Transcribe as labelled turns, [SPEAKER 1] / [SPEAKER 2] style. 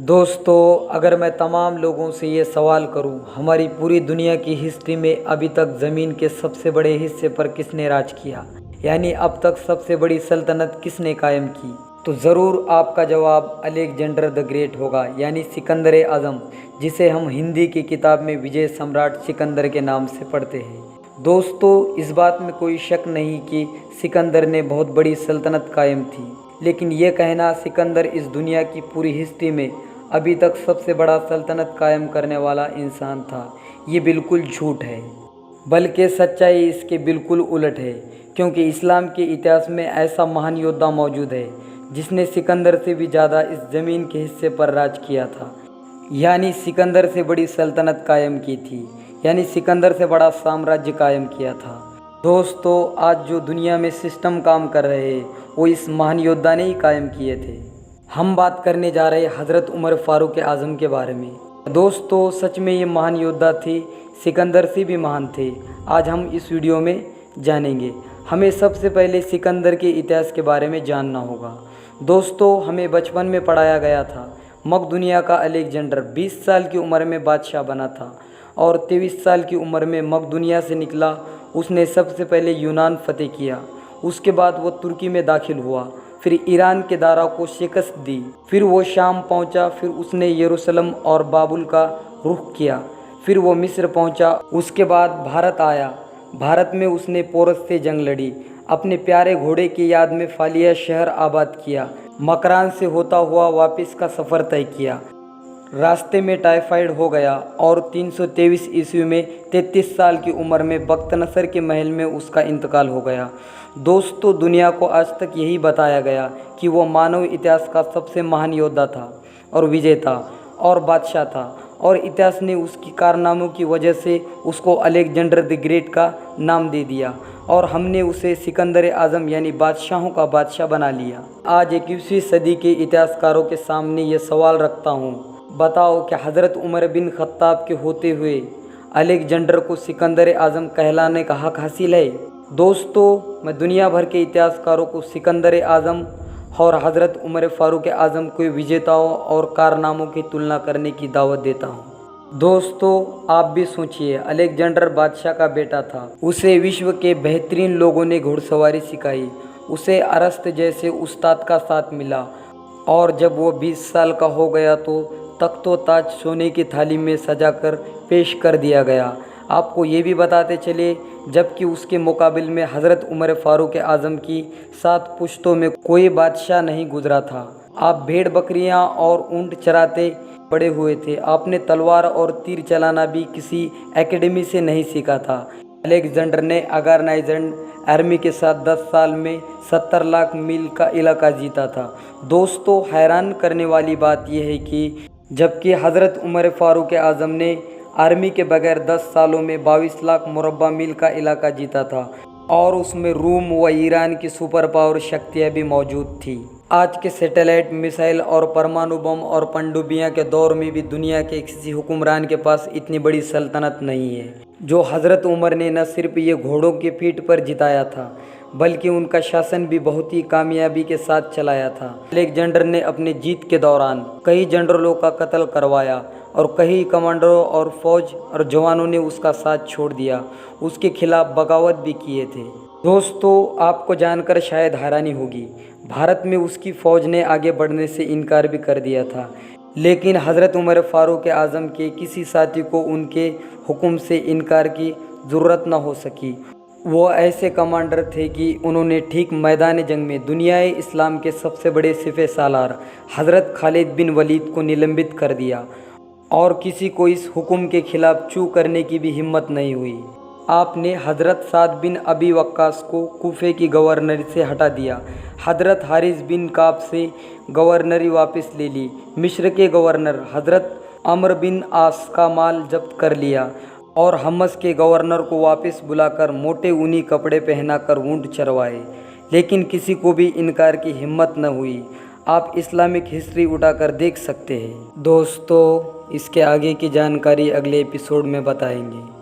[SPEAKER 1] दोस्तों, अगर मैं तमाम लोगों से ये सवाल करूं, हमारी पूरी दुनिया की हिस्ट्री में अभी तक ज़मीन के सबसे बड़े हिस्से पर किसने राज किया, यानी अब तक सबसे बड़ी सल्तनत किसने कायम की, तो ज़रूर आपका जवाब अलेक्जेंडर द ग्रेट होगा, यानी सिकंदर आज़म, जिसे हम हिंदी की किताब में विजय सम्राट सिकंदर के नाम से पढ़ते हैं। दोस्तों, इस बात में कोई शक नहीं कि सिकंदर ने बहुत बड़ी सल्तनत कायम थी, लेकिन यह कहना सिकंदर इस दुनिया की पूरी हिस्ट्री में अभी तक सबसे बड़ा सल्तनत कायम करने वाला इंसान था, ये बिल्कुल झूठ है। बल्कि सच्चाई इसके बिल्कुल उलट है, क्योंकि इस्लाम के इतिहास में ऐसा महान योद्धा मौजूद है जिसने सिकंदर से भी ज़्यादा इस ज़मीन के हिस्से पर राज किया था, यानी सिकंदर से बड़ी सल्तनत कायम की थी, यानी सिकंदर से बड़ा साम्राज्य कायम किया था। दोस्तों, आज जो दुनिया में सिस्टम काम कर रहे हैं वो इस महान योद्धा ने ही कायम किए थे। हम बात करने जा रहे हज़रत उमर फारूक आज़म के बारे में। दोस्तों, सच में ये महान योद्धा थे, सिकंदर से भी महान थे। आज हम इस वीडियो में जानेंगे। हमें सबसे पहले सिकंदर के इतिहास के बारे में जानना होगा। दोस्तों, हमें बचपन में पढ़ाया गया था मकदूनिया का अलेक्जेंडर 20 साल की उम्र में बादशाह बना था और 23 साल की उम्र में मकदूनिया से निकला। उसने सबसे पहले यूनान फतेह किया, उसके बाद वो तुर्की में दाखिल हुआ, फिर ईरान के दारा को शिकस्त दी, फिर वो शाम पहुंचा, फिर उसने यरूशलेम और बाबुल का रुख किया, फिर वो मिस्र पहुंचा, उसके बाद भारत आया। भारत में उसने पोरस से जंग लड़ी, अपने प्यारे घोड़े की याद में फालिया शहर आबाद किया, मकरान से होता हुआ वापस का सफ़र तय किया। रास्ते में टाइफाइड हो गया और 323 ईस्वी में 33 साल की उम्र में बख्तनसर के महल में उसका इंतकाल हो गया। दोस्तों, दुनिया को आज तक यही बताया गया कि वो मानव इतिहास का सबसे महान योद्धा था और विजेता और बादशाह था, और इतिहास ने उसकी कारनामों की वजह से उसको अलेक्जेंडर द ग्रेट का नाम दे दिया और हमने उसे सिकंदर आज़म यानी बादशाहों का बादशाह बना लिया। आज 21वीं सदी के इतिहासकारों के सामने ये सवाल रखता हूँ, बताओ कि हज़रत उमर बिन खत्ताब के होते हुए अलेक्जेंडर को सिकंदर आज़म कहलाने का हक हासिल है? दोस्तों, मैं दुनिया भर के इतिहासकारों को सिकंदर आज़म और हज़रत उमर फारूक आज़म के विजेताओं और कारनामों की तुलना करने की दावत देता हूँ। दोस्तों, आप भी सोचिए, अलेक्जेंडर बादशाह का बेटा था, उसे विश्व के बेहतरीन लोगों ने घुड़सवारी सिखाई, उसे अरस्त जैसे उस्ताद का साथ मिला, और जब वो 20 साल का हो गया तो तख्तो ताज सोने की थाली में सजाकर पेश कर दिया गया। आपको ये भी बताते चले, जबकि उसके मुकाबिल में हज़रत उमर फारूक आज़म की 7 पुश्तों में कोई बादशाह नहीं गुजरा था। आप भेड़ बकरियां और ऊंट चराते बड़े हुए थे, आपने तलवार और तीर चलाना भी किसी एकेडमी से नहीं सीखा था। अलेक्जेंडर ने अगारनाइजन आर्मी के साथ 10 साल में 70 लाख मील का इलाका जीता था। दोस्तों, हैरान करने वाली बात यह है कि जबकि हज़रत उमर फारूक आज़म ने आर्मी के बगैर 10 सालों में 22 लाख मुरब्बा मील का इलाका जीता था, और उसमें रूम व ईरान की सुपर पावर शक्तियाँ भी मौजूद थी। आज के सैटेलाइट, मिसाइल और परमाणु बम और पनडुब्बियाँ के दौर में भी दुनिया के किसी हुक्मरान के पास इतनी बड़ी सल्तनत नहीं है जो हज़रत उमर ने न सिर्फ ये घोड़ों की पीठ पर जिताया था, बल्कि उनका शासन भी बहुत ही कामयाबी के साथ चलाया था। अलेक्जेंडर ने अपने जीत के दौरान कई जनरलों का कत्ल करवाया और कई कमांडरों और फौज और जवानों ने उसका साथ छोड़ दिया, उसके खिलाफ बगावत भी किए थे। दोस्तों, आपको जानकर शायद हैरानी होगी, भारत में उसकी फ़ौज ने आगे बढ़ने से इनकार भी कर दिया था, लेकिन हज़रत उमर फारूक आज़म के किसी साथी को उनके हुक्म से इनकार की ज़रूरत न हो सकी। वो ऐसे कमांडर थे कि उन्होंने ठीक मैदान जंग में दुनियाए इस्लाम के सबसे बड़े सिपह सालार हज़रत खालिद बिन वलीद को निलंबित कर दिया, और किसी को इस हुक्म के खिलाफ चू करने की भी हिम्मत नहीं हुई। आपने हज़रत साद बिन अबी वक्कास को कूफे की गवर्नरी से हटा दिया, हज़रत हारिस बिन काब से गवर्नरी वापस ले ली, मिस्र के गवर्नर हज़रत अमर बिन आस का माल जब्त कर लिया, और हमस के गवर्नर को वापस बुलाकर मोटे ऊनी कपड़े पहनाकर ऊंट चरवाए, लेकिन किसी को भी इनकार की हिम्मत न हुई। आप इस्लामिक हिस्ट्री उठाकर देख सकते हैं। दोस्तों, इसके आगे की जानकारी अगले एपिसोड में बताएंगे।